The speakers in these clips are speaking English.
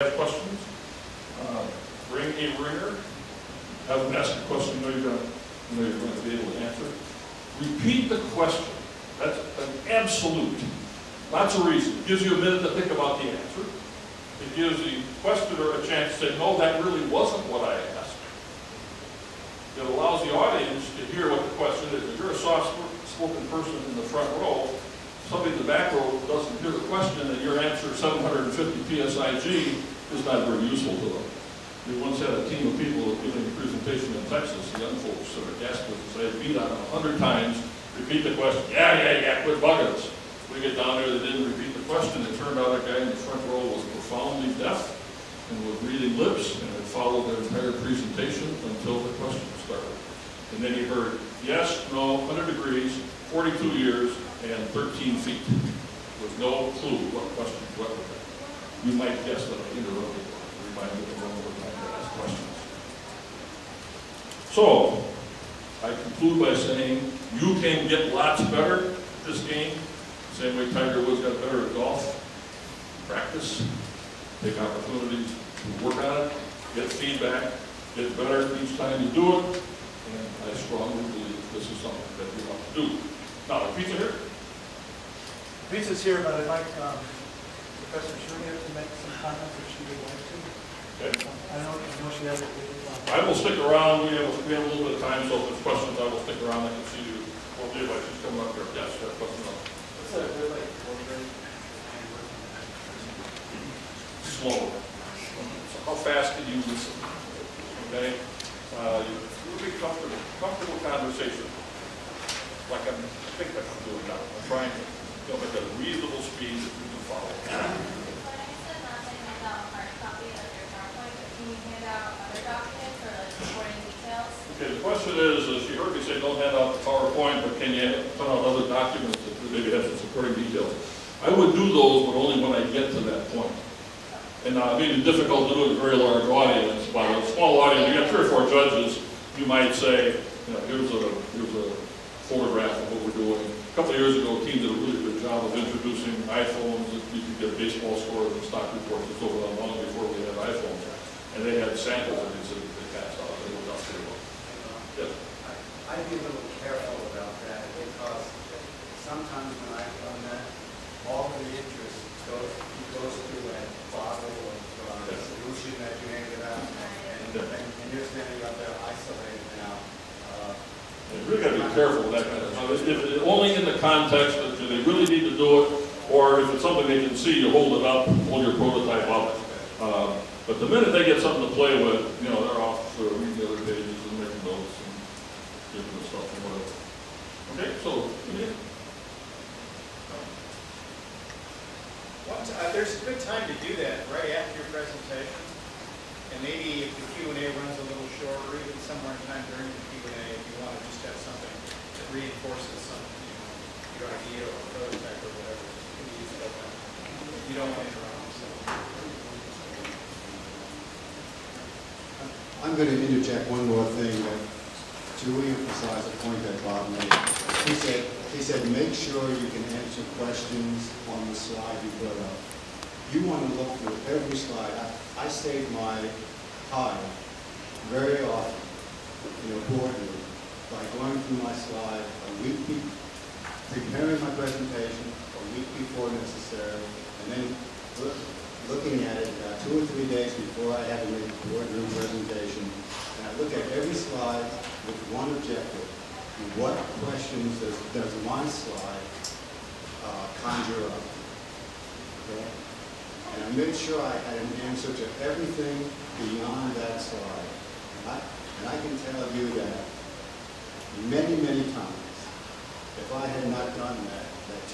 Have questions? Bring a ringer. Have them ask a question you're going to be able to answer. Repeat the question. That's an absolute. Lots of reasons. It gives you a minute to think about the answer. It gives the questioner a chance to say, no, that really wasn't what I asked. It allows the audience to hear what the question is. If you're a soft-spoken person in the front row, somebody in the back row doesn't hear the question, and your answer, 750 PSIG, is not very useful to them. We once had a team of people giving a presentation in Texas, the young folks that are gas business. I had beat on them 100 times, repeat the question, yeah, quit bugging us. We get down there, they didn't repeat the question. It turned out a guy in the front row was profoundly deaf and was reading lips, and had followed their entire presentation until the question started. And then he heard, yes, no, 100 degrees, 42 years, and 13 feet, with no clue what question was. You might guess that I interrupted to remind you of one more time to ask questions. So, I conclude by saying, you can get lots better at this game, same way Tiger Woods got better at golf. Practice, take opportunities to work on it, get feedback, get better each time you do it, and I strongly believe this is something that you want to do. Now, the pizza here? Pizza's here, but I'd like Professor Schumer to make some comments if she would like to. Okay. I know she has it. I will stick around. We have a little bit of time, so if there's questions, I will stick around. I can see you. Well, Dave, she's coming up here. Yes, you have a question. Slow. So how fast can you listen? Okay? Really comfortable conversation. Like I think that I'm doing now. I'm trying to make a reasonable speed that you can follow. Okay, the question is, she heard me say don't hand out the PowerPoint, but can you put out other documents that maybe have some supporting details? I would do those, but only when I get to that point. And it may be difficult to do it in a very large audience, but a small audience, you got 3 or 4 judges, you might say, here's a photograph of what we're doing. A couple of years ago, a team did a really good job of introducing iPhones that you could get baseball scores and stock reports and so on long before we had iPhones. And they had samples of these that they passed out. They looked out pretty well. Yes? I'd be a little careful about that because sometimes when I've done that, all the interest goes through that bottle of solution that you handed out, and you're standing up there isolated now. You really got to be careful with that kind of stuff. If only in the context that they really need to do it, or if it's something they can see, you hold it up, hold your prototype up. But the minute they get something to play with, they're off reading the other pages and making notes and giving the stuff and whatever. Okay, so there's a good time to do that right after your presentation, and maybe if the Q&A runs a little short, or even somewhere in time during the Q&A, if you want to just have something that reinforces something, your idea or prototype or whatever, you can use it. You don't want to interrupt. So. I'm going to interject one more thing to re-emphasize a point that Bob made. He said, make sure you can answer questions on the slide you put up. You want to look through every slide. I save my time very often in a boardroom by going through my slide a week preparing my presentation a week before necessary, and then looking at it 2 or 3 days before I have to make a boardroom presentation. And I look at every slide with one objective. What questions does one slide conjure up? Okay? And I made sure I had an answer to everything beyond that slide. And I can tell you that many, many times, if I had not done that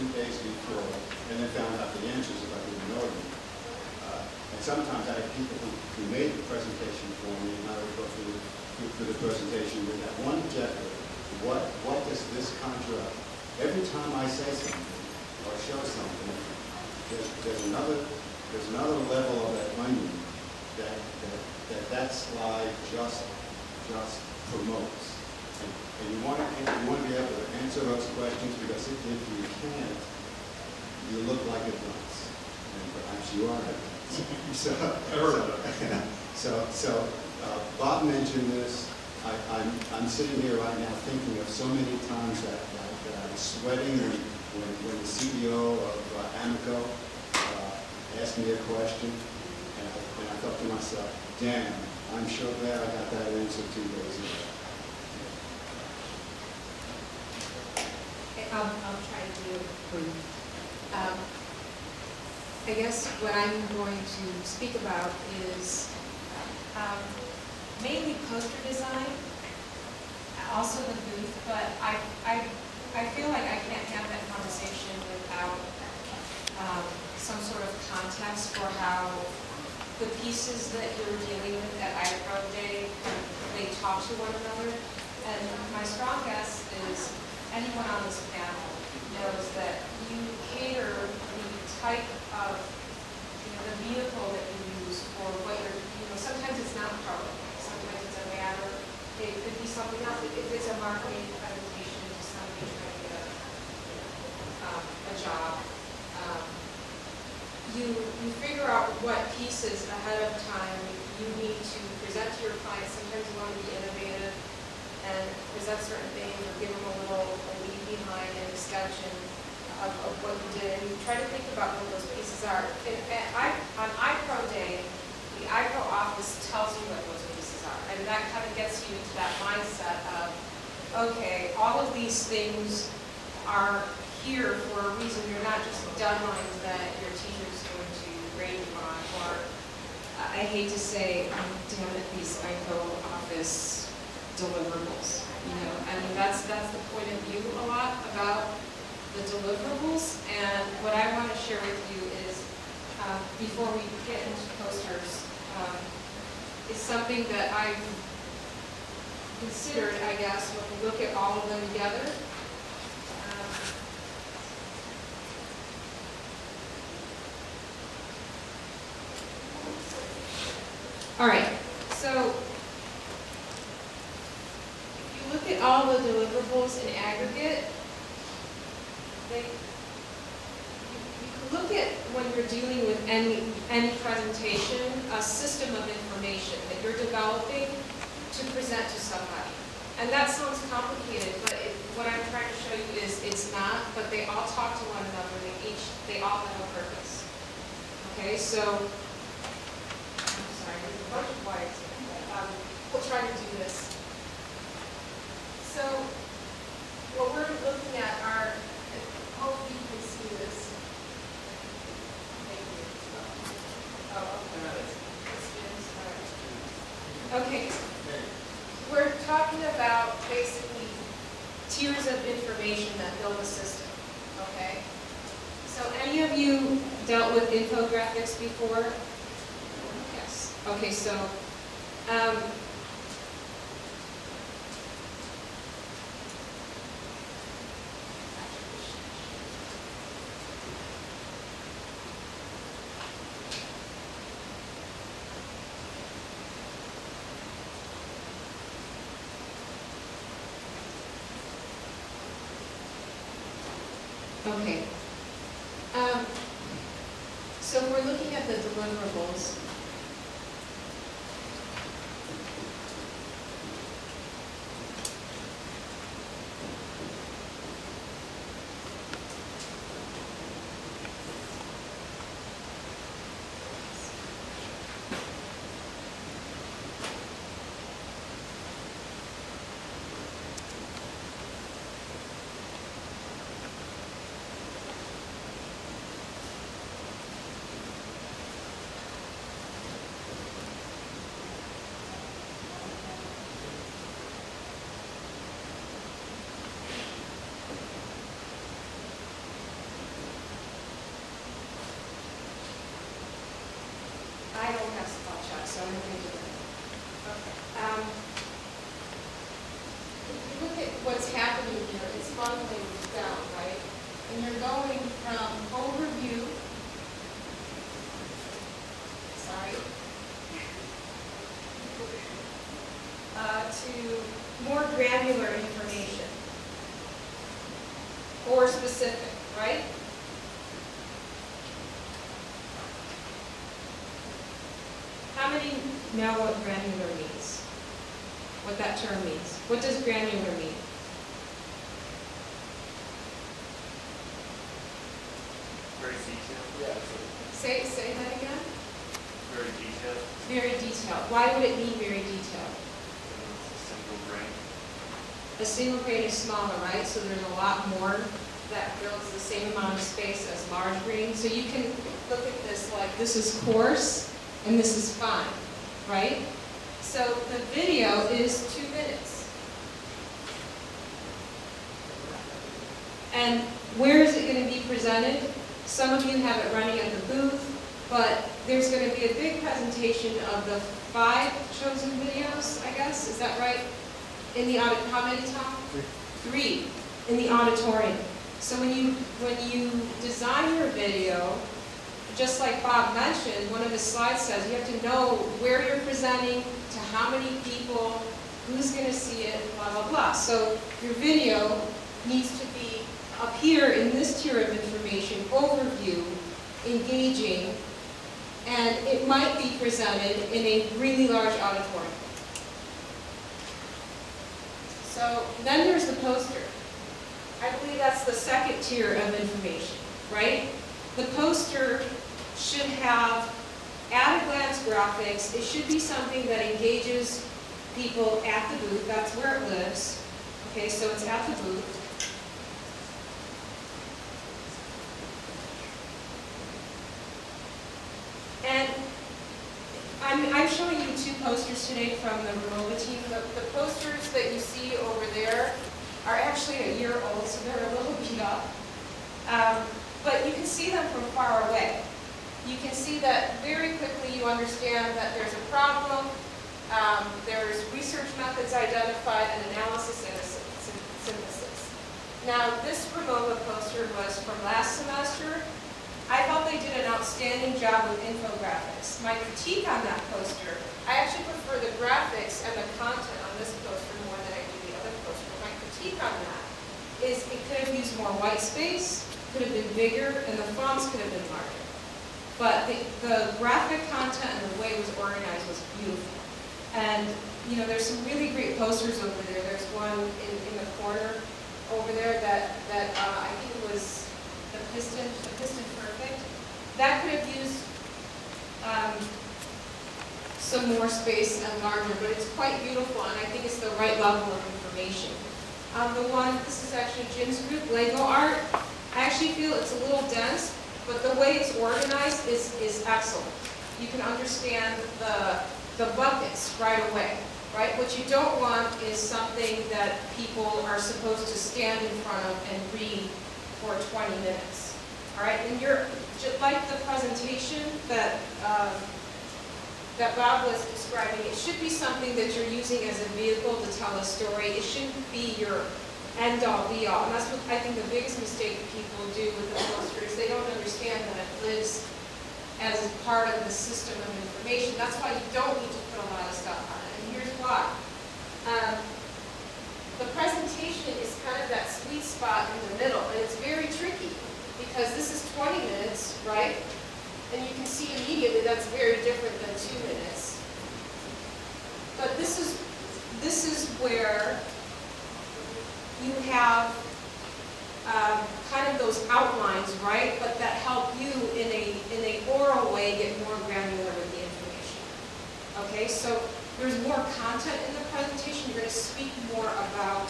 2 days before, and then found out the answers if I didn't know them. And sometimes I had people who made the presentation for me, and I would go through the presentation with that one objective. What does this conjure up? Every time I say something or show something, there's another level of that onion that slide just promotes. And you want to be able to answer those questions, because if you can't, you look like a dunce, and perhaps you are a dunce. So, I heard that. so Bob mentioned this. I'm sitting here right now thinking of so many times that I was sweating when the CEO of Amoco asked me a question, and I thought to myself, damn, I'm sure glad I got that answer 2 days ago. I'll try to do it brief. I guess what I'm going to speak about is mainly poster design, also the booth, but I feel like I can't have that conversation without some sort of context for how the pieces that you're dealing with at IPRO Day, they talk to one another. And my strong guess is anyone on this panel knows that you cater the type of, the vehicle that you use for what you're, sometimes it's not public, sometimes it's a matter, it could be something else. If it's a marketing presentation to somebody trying to get a job, you figure out what pieces ahead of time you need to present to your clients. Sometimes you want to be innovative and present certain things or give them a leave behind and extension of what you did. And you try to think about what those pieces are. On IPRO Day, the IPRO office tells you what those pieces are. And that kind of gets you into that mindset of, okay, all of these things are here for a reason. You're not just deadlines that your teacher's going to grade you on, or I hate to say, damn it, these IPRO office deliverables. I mean, that's the point of view a lot about the deliverables. And what I want to share with you is, before we get into posters, is something that I've considered, I guess, when we look at all of them together. All right, so if you look at all the deliverables in aggregate, you can look at, when you're dealing with any presentation, a system of information that you're developing to present to somebody. And that sounds complicated, but what I'm trying to show you is it's not, but they all talk to one another. They all have a purpose. Okay, so there's a bunch of wires here, but we'll try to do this. So what we're looking at are, hopefully you can see this. Thank you. Oh, okay. Okay. We're talking about basically tiers of information that build a system. Okay. So any of you dealt with infographics before? Yes. Okay, so okay. So we're looking at the deliverables. I don't have spot check, so I'm going to do it. Okay. If you look at what's happening here, it's funneling down, right? And you're going from overview, to more granular information, or specific, right? know what granular means? What that term means? What does granular mean? Very detailed. Say that again? Very detailed. Very detailed. Why would it be very detailed? It's a single grain. A single grain is smaller, right? So there's a lot more that fills the same amount of space as large grain. So you can look at this like this is coarse and this is fine, right? So the video is 2 minutes. And where is it going to be presented? Some of you have it running at the booth, but there's going to be a big presentation of the 5 chosen videos, I guess. Is that right? In the how many, Tom? 3 in the auditorium. So when you design your video, just like Bob mentioned, one of his slides says you have to know where you're presenting, to how many people, who's going to see it, blah, blah, blah. So your video needs to be up here in this tier of information, overview, engaging, and it might be presented in a really large auditorium. So then there's the poster. I believe that's the second tier of information, right? The poster should have at-a-glance graphics. It should be something that engages people at the booth. That's where it lives. Okay, so it's at the booth. And I'm showing you 2 posters today from the Remova team. The posters that you see over there are actually a year old, so they're a little beat up. But you can see them from far away. You can see that very quickly you understand that there's a problem, there's research methods identified, and analysis and synthesis. Now, this Remova poster was from last semester. I thought they did an outstanding job with infographics. My critique on that poster, I actually prefer the graphics and the content on this poster more than I do the other poster. My critique on that is it could have used more white space, could have been bigger, and the fonts could have been larger. But the graphic content and the way it was organized was beautiful. And you know, there's some really great posters over there. There's one in the corner over there that I think it was the piston perfect. That could have used some more space and larger, but it's quite beautiful, and I think it's the right level of information. This is actually Jim's group, Lego art. I actually feel it's a little dense, but the way it's organized is excellent. You can understand the buckets right away, right? What you don't want is something that people are supposed to stand in front of and read for 20 minutes. All right, and you're just like the presentation that Bob was describing. It should be something that you're using as a vehicle to tell a story. It shouldn't be your end-all, be-all. And that's what I think the biggest mistake people do with the poster is they don't understand that it lives as part of the system of information. That's why you don't need to put a lot of stuff on it. And here's why. The presentation is kind of that sweet spot in the middle, and it's very tricky because this is 20 minutes, right? And you can see immediately that's very different than 2 minutes. But this is where you have kind of those outlines, right? But that help you in a oral way get more granular with the information. Okay, so there's more content in the presentation. You're going to speak more about,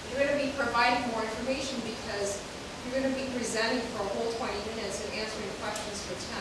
you're going to be providing more information because you're going to be presenting for a whole 20 minutes and answering questions for 10.